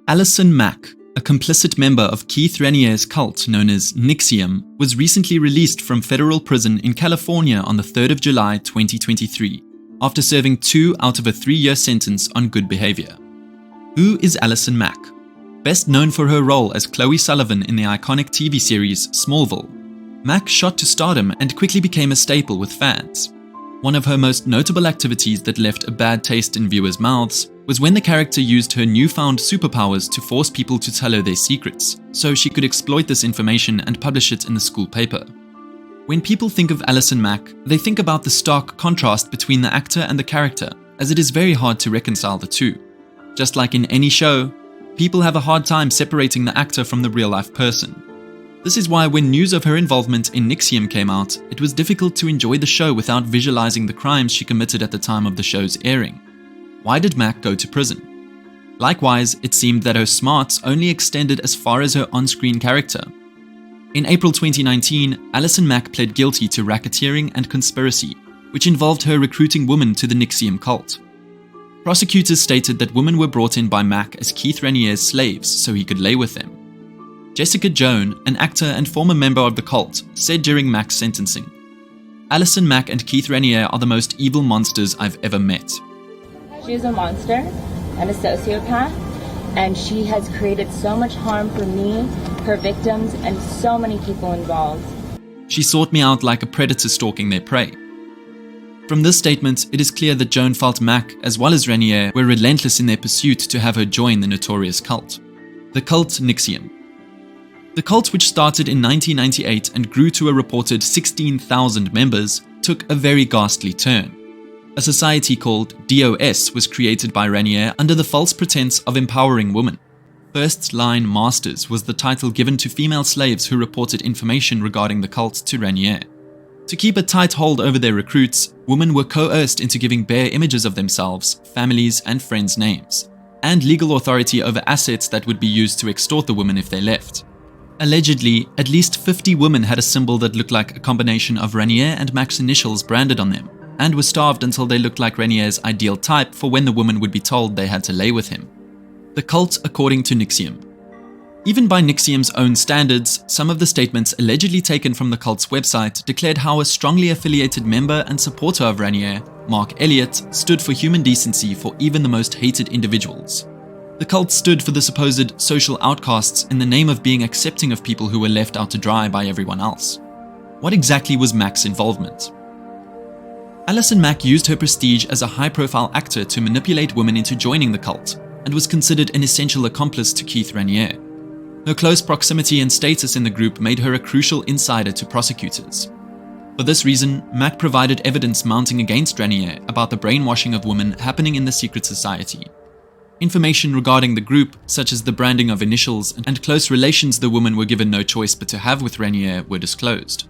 Allison Mack, a complicit member of Keith Raniere's cult known as NXIVM, was recently released from federal prison in California on the 3rd of July 2023, after serving 2 out of a 3-year sentence on good behavior. Who is Allison Mack? Best known for her role as Chloe Sullivan in the iconic TV series Smallville, Mack shot to stardom and quickly became a staple with fans. One of her most notable activities that left a bad taste in viewers' mouths was when the character used her newfound superpowers to force people to tell her their secrets, so she could exploit this information and publish it in the school paper. When people think of Allison Mack, they think about the stark contrast between the actor and the character, as it is very hard to reconcile the two. Just like in any show, people have a hard time separating the actor from the real-life person. This is why when news of her involvement in NXIVM came out, it was difficult to enjoy the show without visualizing the crimes she committed at the time of the show's airing. Why did Mack go to prison? Likewise, it seemed that her smarts only extended as far as her on-screen character. In April 2019, Allison Mack pled guilty to racketeering and conspiracy, which involved her recruiting women to the NXIVM cult. Prosecutors stated that women were brought in by Mack as Keith Raniere's slaves so he could lay with them. Jessica Joan, an actor and former member of the cult, said during Mack's sentencing, "Allison Mack and Keith Raniere are the most evil monsters I've ever met." She is a monster and a sociopath, and she has created so much harm for me, her victims, and so many people involved. She sought me out like a predator stalking their prey. From this statement, it is clear that Joan felt Mack, as well as Raniere, were relentless in their pursuit to have her join the notorious cult. The cult NXIVM. The cult, which started in 1998 and grew to a reported 16,000 members, took a very ghastly turn. A society called DOS was created by Raniere under the false pretense of empowering women. First Line Masters was the title given to female slaves who reported information regarding the cult to Raniere. To keep a tight hold over their recruits, women were coerced into giving bare images of themselves, families, and friends' names, and legal authority over assets that would be used to extort the women if they left. Allegedly, at least 50 women had a symbol that looked like a combination of Raniere and Mack's initials branded on them, and were starved until they looked like Raniere's ideal type for when the woman would be told they had to lay with him. The cult according to NXIVM. Even by NXIVM's own standards, some of the statements allegedly taken from the cult's website declared how a strongly affiliated member and supporter of Raniere, Mark Elliott, stood for human decency for even the most hated individuals. The cult stood for the supposed social outcasts in the name of being accepting of people who were left out to dry by everyone else. What exactly was Mack's involvement? Allison Mack used her prestige as a high-profile actor to manipulate women into joining the cult, and was considered an essential accomplice to Keith Raniere. Her close proximity and status in the group made her a crucial insider to prosecutors. For this reason, Mack provided evidence mounting against Raniere about the brainwashing of women happening in the secret society. Information regarding the group, such as the branding of initials and close relations the women were given no choice but to have with Raniere, were disclosed.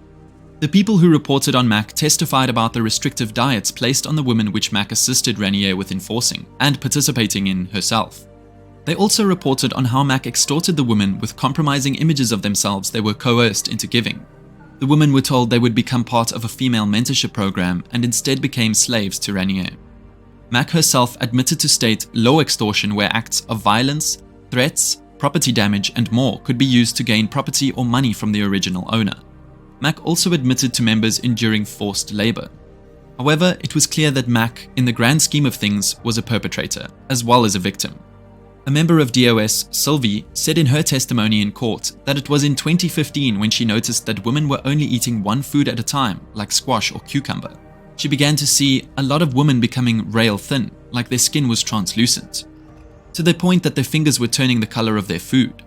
The people who reported on Mack testified about the restrictive diets placed on the women which Mack assisted Raniere with enforcing and participating in herself. They also reported on how Mack extorted the women with compromising images of themselves they were coerced into giving. The women were told they would become part of a female mentorship program and instead became slaves to Raniere. Mack herself admitted to state law extortion where acts of violence, threats, property damage, and more could be used to gain property or money from the original owner. Mack also admitted to members enduring forced labor. However, it was clear that Mack, in the grand scheme of things, was a perpetrator, as well as a victim. A member of DOS, Sylvie, said in her testimony in court that it was in 2015 when she noticed that women were only eating one food at a time, like squash or cucumber. She began to see a lot of women becoming rail thin, like their skin was translucent, to the point that their fingers were turning the color of their food.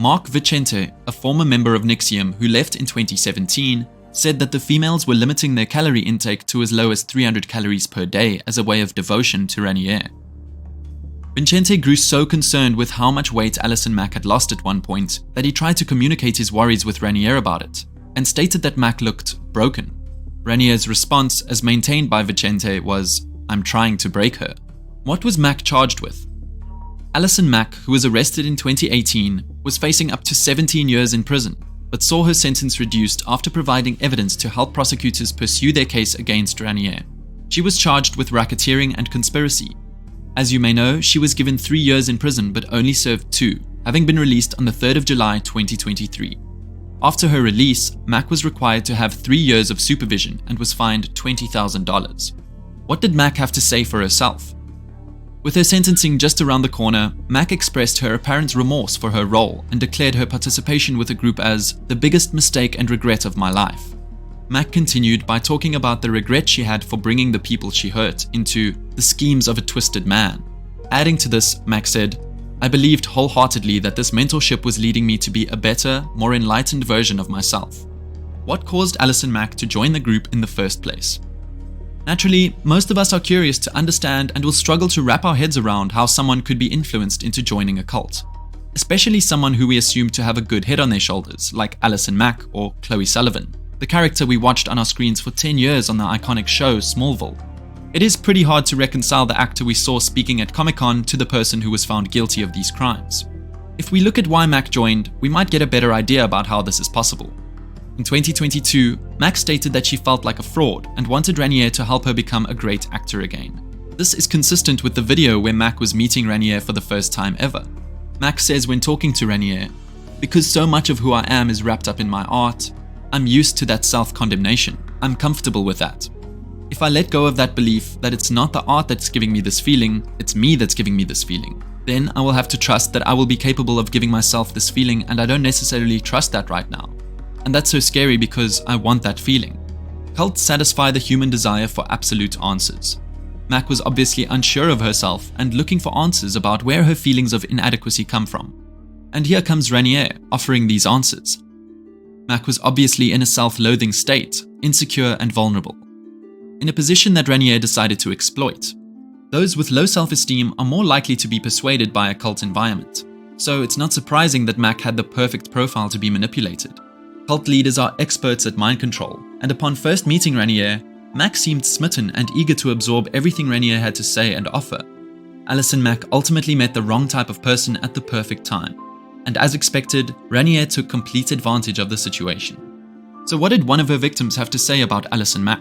Mark Vicente, a former member of NXIVM who left in 2017, said that the females were limiting their calorie intake to as low as 300 calories per day as a way of devotion to Raniere. Vicente grew so concerned with how much weight Allison Mack had lost at one point that he tried to communicate his worries with Raniere about it, and stated that Mack looked broken. Raniere's response, as maintained by Vicente, was, "I'm trying to break her." What was Mack charged with? Allison Mack, who was arrested in 2018, was facing up to 17 years in prison, but saw her sentence reduced after providing evidence to help prosecutors pursue their case against Raniere. She was charged with racketeering and conspiracy. As you may know, she was given 3 years in prison but only served 2, having been released on the 3rd of July 2023. After her release, Mack was required to have 3 years of supervision and was fined $20,000. What did Mack have to say for herself? With her sentencing just around the corner, Mack expressed her apparent remorse for her role and declared her participation with the group as the biggest mistake and regret of my life. Mack continued by talking about the regret she had for bringing the people she hurt into the schemes of a twisted man. Adding to this, Mack said, "I believed wholeheartedly that this mentorship was leading me to be a better, more enlightened version of myself." What caused Allison Mack to join the group in the first place? Naturally, most of us are curious to understand and will struggle to wrap our heads around how someone could be influenced into joining a cult, especially someone who we assume to have a good head on their shoulders, like Allison Mack or Chloe Sullivan, the character we watched on our screens for 10 years on the iconic show Smallville. It is pretty hard to reconcile the actor we saw speaking at Comic-Con to the person who was found guilty of these crimes. If we look at why Mack joined, we might get a better idea about how this is possible. In 2022, Mack stated that she felt like a fraud and wanted Raniere to help her become a great actor again. This is consistent with the video where Mack was meeting Raniere for the first time ever. Mack says when talking to Raniere, "Because so much of who I am is wrapped up in my art, I'm used to that self-condemnation. I'm comfortable with that. If I let go of that belief that it's not the art that's giving me this feeling, it's me that's giving me this feeling, then I will have to trust that I will be capable of giving myself this feeling, and I don't necessarily trust that right now. And that's so scary because I want that feeling." Cults satisfy the human desire for absolute answers. Mack was obviously unsure of herself and looking for answers about where her feelings of inadequacy come from. And here comes Raniere offering these answers. Mack was obviously in a self-loathing state, insecure and vulnerable, in a position that Raniere decided to exploit. Those with low self-esteem are more likely to be persuaded by a cult environment, so it's not surprising that Mack had the perfect profile to be manipulated. Cult leaders are experts at mind control, and upon first meeting Raniere, Mack seemed smitten and eager to absorb everything Raniere had to say and offer. Allison Mack ultimately met the wrong type of person at the perfect time, and as expected, Raniere took complete advantage of the situation. So what did one of her victims have to say about Allison Mack?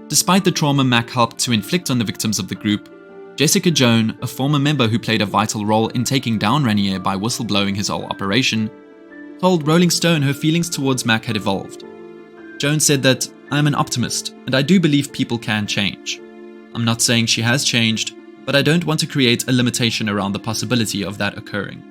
Despite the trauma Mack helped to inflict on the victims of the group, Jessica Joan, a former member who played a vital role in taking down Raniere by whistleblowing his whole operation, told Rolling Stone her feelings towards Mack had evolved. Joan said that, "I'm an optimist, and I do believe people can change. I'm not saying she has changed, but I don't want to create a limitation around the possibility of that occurring."